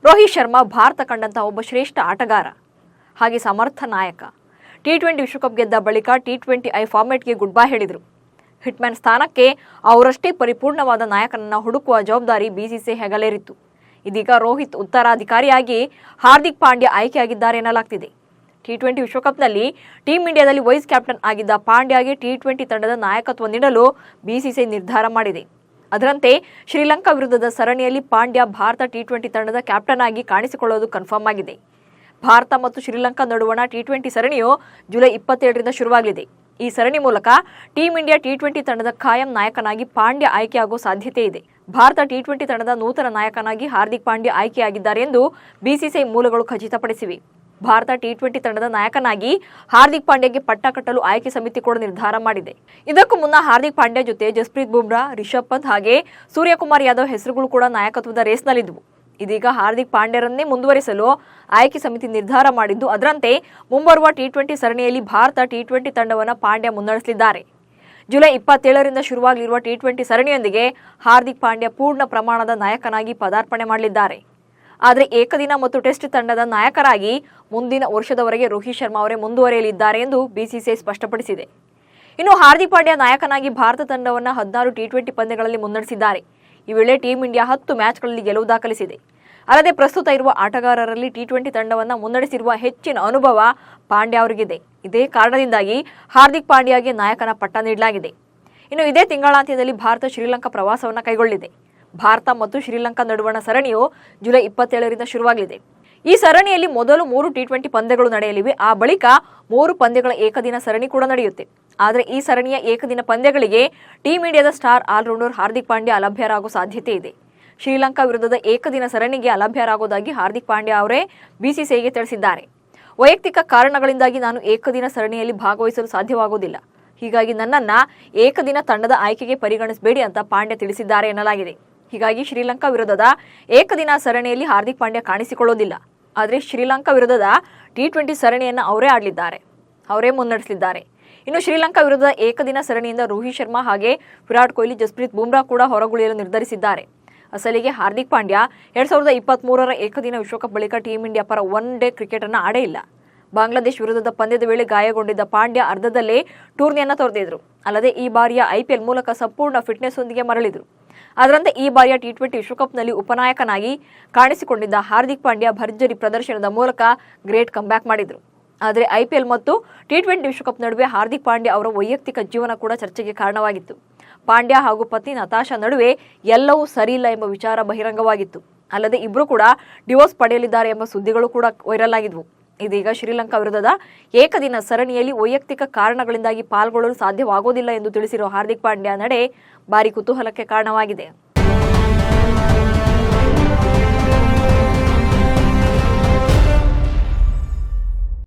ರೋಹಿತ್ ಶರ್ಮಾ ಭಾರತ ಕಂಡಂತಹ ಒಬ್ಬ ಶ್ರೇಷ್ಠ ಆಟಗಾರ ಹಾಗೆ ಸಮರ್ಥ ನಾಯಕ. ಟಿ20 ವಿಶ್ವಕಪ್ ಗೆದ್ದ ಬಳಿಕ ಟಿ20 ಫಾರ್ಮೆಟ್ಗೆ ಗುಡ್ ಬೈ ಹೇಳಿದರು. ಹಿಟ್ಮ್ಯಾನ್ ಸ್ಥಾನಕ್ಕೆ ಅವರಷ್ಟೇ ಪರಿಪೂರ್ಣವಾದ ನಾಯಕನನ್ನ ಹುಡುಕುವ ಜವಾಬ್ದಾರಿ ಬಿಸಿಸಿಐ ಹೆಗಲೇರಿತ್ತು. ಇದೀಗ ರೋಹಿತ್ ಉತ್ತರಾಧಿಕಾರಿಯಾಗಿ ಹಾರ್ದಿಕ್ ಪಾಂಡ್ಯ ಆಯ್ಕೆಯಾಗಿದ್ದಾರೆ ಎನ್ನಲಾಗ್ತಿದೆ. ಟಿ20 ವಿಶ್ವಕಪ್ನಲ್ಲಿ ಟೀಂ ಇಂಡಿಯಾದಲ್ಲಿ ವೈಸ್ ಕ್ಯಾಪ್ಟನ್ ಆಗಿದ್ದ ಪಾಂಡ್ಯಗೆ ಟಿ20 ತಂಡದ ನಾಯಕತ್ವ ನೀಡಲು ಬಿಸಿಸಿಐ ನಿರ್ಧಾರ ಮಾಡಿದೆ. ಅದರಂತೆ ಶ್ರೀಲಂಕಾ ವಿರುದ್ಧದ ಸರಣಿಯಲ್ಲಿ ಪಾಂಡ್ಯ ಭಾರತ ಟಿ20 ತಂಡದ ಕ್ಯಾಪ್ಟನ್ ಆಗಿ ಕಾಣಿಸಿಕೊಳ್ಳುವುದು ಕನ್ಫರ್ಮ್ ಆಗಿದೆ. ಭಾರತ ಮತ್ತು ಶ್ರೀಲಂಕಾ ನಡುವಣ ಟಿ20 ಸರಣಿಯು ಜುಲೈ 27ರಿಂದ ಶುರುವಾಗಲಿದೆ. ಈ ಸರಣಿ ಮೂಲಕ ಟೀಂ ಇಂಡಿಯಾ ಟಿ20 ತಂಡದ ಖಾಯಂ ನಾಯಕನಾಗಿ ಪಾಂಡ್ಯ ಆಯ್ಕೆಯಾಗುವ ಸಾಧ್ಯತೆ ಇದೆ. ಭಾರತ ಟಿ20 ತಂಡದ ನೂತನ ನಾಯಕನಾಗಿ ಹಾರ್ದಿಕ್ ಪಾಂಡ್ಯ ಆಯ್ಕೆಯಾಗಿದ್ದಾರೆ ಎಂದು ಬಿಸಿಸಿಐ ಮೂಲಗಳು ಖಚಿತಪಡಿಸಿವೆ. ಭಾರತ ಟಿ20 ತಂಡದ ನಾಯಕನಾಗಿ ಹಾರ್ದಿಕ್ ಪಾಂಡ್ಯಗೆ ಪಟ್ಟ ಕಟ್ಟಲು ಆಯ್ಕೆ ಸಮಿತಿ ಕೂಡ ನಿರ್ಧಾರ ಮಾಡಿದೆ. ಇದಕ್ಕೂ ಮುನ್ನ ಹಾರ್ದಿಕ್ ಪಾಂಡ್ಯ ಜೊತೆ ಜಸ್ಪ್ರೀತ್ ಬುಮ್ರಾ, ರಿಷಬ್ ಪಂತ್ ಹಾಗೆ ಸೂರ್ಯಕುಮಾರ್ ಯಾದವ್ ಹೆಸರುಗಳು ಕೂಡ ನಾಯಕತ್ವದ ರೇಸ್ನಲ್ಲಿದ್ದವು. ಇದೀಗ ಹಾರ್ದಿಕ್ ಪಾಂಡ್ಯರನ್ನೇ ಮುಂದುವರಿಸಲು ಆಯ್ಕೆ ಸಮಿತಿ ನಿರ್ಧಾರ ಮಾಡಿದ್ದು, ಅದರಂತೆ ಮುಂಬರುವ ಟಿ20 ಸರಣಿಯಲ್ಲಿ ಭಾರತ ಟಿ20 ತಂಡವನ್ನು ಪಾಂಡ್ಯ ಮುನ್ನಡೆಸಲಿದ್ದಾರೆ. ಜುಲೈ 27ರಿಂದ ಶುರುವಾಗಲಿರುವ ಟಿ20 ಸರಣಿಯೊಂದಿಗೆ ಹಾರ್ದಿಕ್ ಪಾಂಡ್ಯ ಪೂರ್ಣ ಪ್ರಮಾಣದ ನಾಯಕನಾಗಿ ಪದಾರ್ಪಣೆ ಮಾಡಲಿದ್ದಾರೆ. ಆದರೆ ಏಕದಿನ ಮತ್ತು ಟೆಸ್ಟ್ ತಂಡದ ನಾಯಕರಾಗಿ ಮುಂದಿನ ವರ್ಷದವರೆಗೆ ರೋಹಿತ್ ಶರ್ಮಾ ಅವರೇ ಮುಂದುವರಿಯಲಿದ್ದಾರೆ ಎಂದು ಬಿಸಿಸಿಐ ಸ್ಪಷ್ಟಪಡಿಸಿದೆ. ಇನ್ನು ಹಾರ್ದಿಕ್ ಪಾಂಡ್ಯ ನಾಯಕನಾಗಿ ಭಾರತ ತಂಡವನ್ನು 16 ಟಿ20 ಪಂದ್ಯಗಳಲ್ಲಿ ಮುನ್ನಡೆಸಿದ್ದಾರೆ. ಈ ವೇಳೆ ಟೀಂ ಇಂಡಿಯಾ 10 ಮ್ಯಾಚ್ಗಳಲ್ಲಿ ಗೆಲುವು ದಾಖಲಿಸಿದೆ. ಅಲ್ಲದೆ ಪ್ರಸ್ತುತ ಇರುವ ಆಟಗಾರರಲ್ಲಿ ಟಿ20 ತಂಡವನ್ನು ಮುನ್ನಡೆಸಿರುವ ಹೆಚ್ಚಿನ ಅನುಭವ ಪಾಂಡ್ಯ ಅವರಿಗಿದೆ. ಇದೇ ಕಾರಣದಿಂದಾಗಿ ಹಾರ್ದಿಕ್ ಪಾಂಡ್ಯಗೆ ನಾಯಕನ ಪಟ್ಟ ನೀಡಲಾಗಿದೆ. ಇನ್ನು ಇದೇ ತಿಂಗಳಾಂತ್ಯದಲ್ಲಿ ಭಾರತ ಶ್ರೀಲಂಕಾ ಪ್ರವಾಸವನ್ನು ಕೈಗೊಳ್ಳಲಿದೆ. ಭಾರತ ಮತ್ತು ಶ್ರೀಲಂಕಾ ನಡುವಣ ಸರಣಿಯು ಜುಲೈ 27ರಿಂದ ಶುರುವಾಗಲಿದೆ. ಈ ಸರಣಿಯಲ್ಲಿ ಮೊದಲು 3 ಟಿ20 ಪಂದ್ಯಗಳು ನಡೆಯಲಿವೆ. ಆ ಬಳಿಕ 3 ಪಂದ್ಯಗಳ ಏಕದಿನ ಸರಣಿ ಕೂಡ ನಡೆಯುತ್ತೆ. ಆದರೆ ಈ ಸರಣಿಯ ಏಕದಿನ ಪಂದ್ಯಗಳಿಗೆ ಟೀಂ ಇಂಡಿಯಾದ ಸ್ಟಾರ್ ಆಲ್ರೌಂಡರ್ ಹಾರ್ದಿಕ್ ಪಾಂಡ್ಯ ಅಲಭ್ಯರಾಗುವ ಸಾಧ್ಯತೆ ಇದೆ. ಶ್ರೀಲಂಕಾ ವಿರುದ್ಧದ ಏಕದಿನ ಸರಣಿಗೆ ಅಲಭ್ಯರಾಗುವುದಾಗಿ ಹಾರ್ದಿಕ್ ಪಾಂಡ್ಯ ಅವರೇ ಬಿಸಿಸಿಐಗೆ ತಿಳಿಸಿದ್ದಾರೆ. ವೈಯಕ್ತಿಕ ಕಾರಣಗಳಿಂದಾಗಿ ನಾನು ಏಕದಿನ ಸರಣಿಯಲ್ಲಿ ಭಾಗವಹಿಸಲು ಸಾಧ್ಯವಾಗುವುದಿಲ್ಲ. ಹೀಗಾಗಿ ನನ್ನನ್ನ ಏಕದಿನ ತಂಡದ ಆಯ್ಕೆಗೆ ಪರಿಗಣಿಸಬೇಡಿ ಅಂತ ಪಾಂಡ್ಯ ತಿಳಿಸಿದ್ದಾರೆ ಎನ್ನಲಾಗಿದೆ. ಹೀಗಾಗಿ ಶ್ರೀಲಂಕಾ ವಿರುದ್ಧದ ಏಕದಿನ ಸರಣಿಯಲ್ಲಿ ಹಾರ್ದಿಕ್ ಪಾಂಡ್ಯ ಕಾಣಿಸಿಕೊಳ್ಳುವುದಿಲ್ಲ. ಆದರೆ ಶ್ರೀಲಂಕಾ ವಿರುದ್ಧದ ಟಿ20 ಸರಣಿಯನ್ನು ಅವರೇ ಆಡಲಿದ್ದಾರೆ, ಅವರೇ ಮುನ್ನಡೆಸಲಿದ್ದಾರೆ. ಇನ್ನು ಶ್ರೀಲಂಕಾ ವಿರುದ್ಧದ ಏಕದಿನ ಸರಣಿಯಿಂದ ರೋಹಿತ್ ಶರ್ಮಾ ಹಾಗೆ ವಿರಾಟ್ ಕೊಹ್ಲಿ, ಜಸ್ಪ್ರೀತ್ ಬುಮ್ರಾ ಕೂಡ ಹೊರಗುಳಿಯಲು ನಿರ್ಧರಿಸಿದ್ದಾರೆ. ಅಸಲಿಗೆ ಹಾರ್ದಿಕ್ ಪಾಂಡ್ಯ 2023ರ ಏಕದಿನ ವಿಶ್ವಕಪ್ ಬಳಿಕ ಟೀಂ ಇಂಡಿಯಾ ಪರ ಒನ್ ಡೇ ಕ್ರಿಕೆಟ್ ಅನ್ನು ಆಡೇ ಇಲ್ಲ. ಬಾಂಗ್ಲಾದೇಶ ವಿರುದ್ಧದ ಪಂದ್ಯದ ವೇಳೆ ಗಾಯಗೊಂಡಿದ್ದ ಪಾಂಡ್ಯ ಅರ್ಧದಲ್ಲೇ ಟೂರ್ನಿಯನ್ನು ತೊರೆದಿದ್ರು. ಅಲ್ಲದೆ ಈ ಬಾರಿಯ ಐಪಿಎಲ್ ಮೂಲಕ ಸಂಪೂರ್ಣ ಫಿಟ್ನೆಸ್ ಒಂದಿಗೆ ಮರಳಿದ್ರು. ಅದರಂತೆ ಈ ಬಾರಿಯ ಟಿ20 ವಿಶ್ವಕಪ್ನಲ್ಲಿ ಉಪನಾಯಕನಾಗಿ ಕಾಣಿಸಿಕೊಂಡಿದ್ದ ಹಾರ್ದಿಕ್ ಪಾಂಡ್ಯ ಭರ್ಜರಿ ಪ್ರದರ್ಶನದ ಮೂಲಕ ಗ್ರೇಟ್ ಕಂಬ್ಯಾಕ್ ಮಾಡಿದ್ರು. ಆದರೆ ಐಪಿಎಲ್ ಮತ್ತು ಟಿ20 ವಿಶ್ವಕಪ್ ನಡುವೆ ಹಾರ್ದಿಕ್ ಪಾಂಡ್ಯ ಅವರ ವೈಯಕ್ತಿಕ ಜೀವನ ಕೂಡ ಚರ್ಚೆಗೆ ಕಾರಣವಾಗಿತ್ತು. ಪಾಂಡ್ಯ ಹಾಗೂ ಪತ್ನಿ ನತಾಶಾ ನಡುವೆ ಎಲ್ಲವೂ ಸರಿಯಿಲ್ಲ ಎಂಬ ವಿಚಾರ ಬಹಿರಂಗವಾಗಿತ್ತು. ಅಲ್ಲದೆ ಇಬ್ಬರು ಕೂಡ ಡಿವೋರ್ಸ್ ಪಡೆಯಲಿದ್ದಾರೆ ಎಂಬ ಸುದ್ದಿಗಳು ಕೂಡ ವೈರಲ್ ಆಗಿದ್ವು. ಇದೀಗ ಶ್ರೀಲಂಕಾ ವಿರುದ್ಧದ ಏಕದಿನ ಸರಣಿಯಲ್ಲಿ ವೈಯಕ್ತಿಕ ಕಾರಣಗಳಿಂದಾಗಿ ಪಾಲ್ಗೊಳ್ಳಲು ಸಾಧ್ಯವಾಗುವುದಿಲ್ಲ ಎಂದು ತಿಳಿಸಿರುವ ಹಾರ್ದಿಕ್ ಪಾಂಡ್ಯ ನಡೆ ಭಾರಿ ಕುತೂಹಲಕ್ಕೆ ಕಾರಣವಾಗಿದೆ.